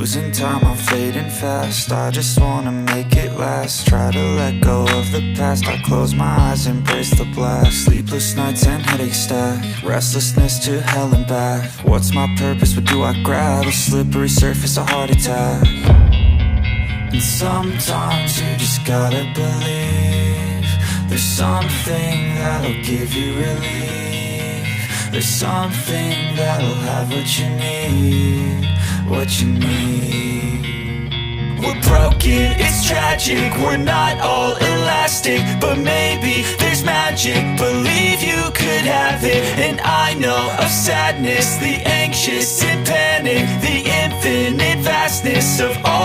Losing time, I'm fading fast. I just wanna make it last. Try to let go of the past. I close my eyes, embrace the blast. Sleepless nights and headache stack. Restlessness to hell and back. What's my purpose? What do I grab? A slippery surface, a heart attack. And sometimes you just gotta believe there's something that'll give you relief. There's something that'll have what you need. What you need. We're broken, it's tragic. We're not all elastic, but maybe there's magic. Believe you could have it. And I know of sadness, the anxious and panic, the infinite vastness of all